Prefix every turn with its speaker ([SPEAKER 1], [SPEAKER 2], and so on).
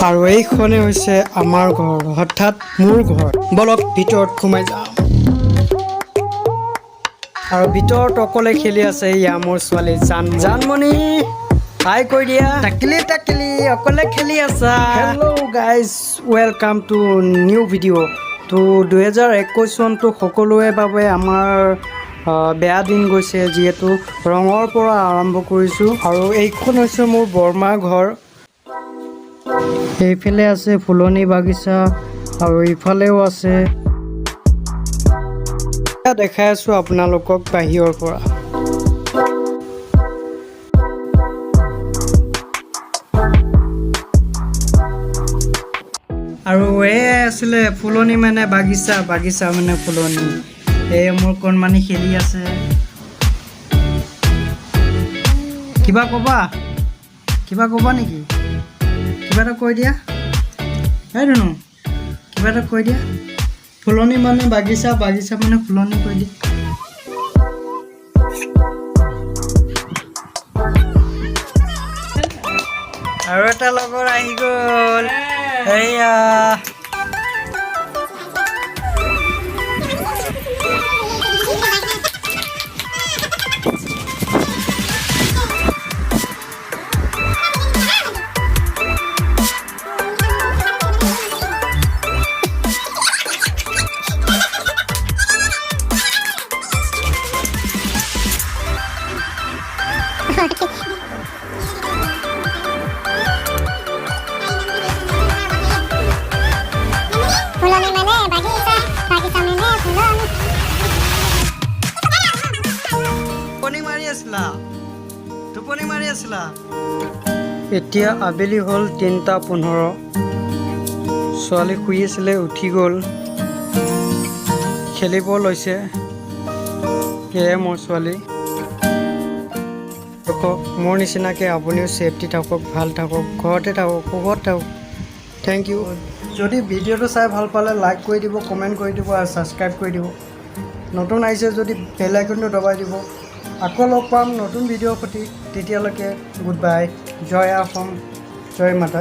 [SPEAKER 1] আৰু এইখনে হৈছে আমাৰ ঘৰ, অৰ্থাৎ মোৰ ঘৰ। বলক ভিতৰত সোমাই যাওঁ। আৰু ভিতৰত অকলে খেলি আছে ইয়া মোৰ ছোৱালী জানমণি। হাই কৈ দিয়া। টাকিলি অকলে খেলি আছা। Hello' guys, welcome to new video'. তো 2021 চনটো সকলোৰে বাবে আমাৰ বেয়া দিন গৈছে, যিহেতু ৰঙৰ পৰা আৰম্ভ কৰিছোঁ। আৰু এইখন হৈছে মোৰ বৰমাৰ ঘৰ। এইফালে আছে ফুলনি বাগিচা আৰু ইফালেও আছে। দেখাই আছো আপোনালোকক বাহিৰৰ পৰা। আৰু এয়াই আছিলে ফুলনি মানে বাগিচা মানে ফুলনি। এই মোৰ কণমানি খেলি আছে। কিবা ক'বা নেকি? কিবা এটা কৈ দিয়া। এই ধুনু, কিবা এটা কৈ দিয়া। ফুলনি মানে বাগিচা মানে ফুলনি কৈ দিয়া। আৰু এটা লগৰ আহি গ'ল। এয়া টোপনি মাৰি আছিলা। এতিয়া আবেলি হ'ল 3:15। ছোৱালী শুই আছিলে, উঠি গ'ল, খেলিব লৈছে। এয়ে মোৰ ছোৱালী। মোৰ নিচিনাকৈ আপুনিও ছেফটি থাকক, ভাল থাকক, ঘৰতে থাকক, সুখত থাকক। Thank you. যদি ভিডিঅ'টো চাই ভাল পালে লাইক কৰি দিব, কমেণ্ট কৰি দিব আৰু ছাবস্ক্ৰাইব কৰি দিব। নতুন আহিছে যদি বেল আইকনটো দবাই দিব। আকৌ লগ পাম নতুন ভিডিঅ'ৰ সৈতে। তেতিয়ালৈকে গুড বাই। জয় অসম, জয় মাতা।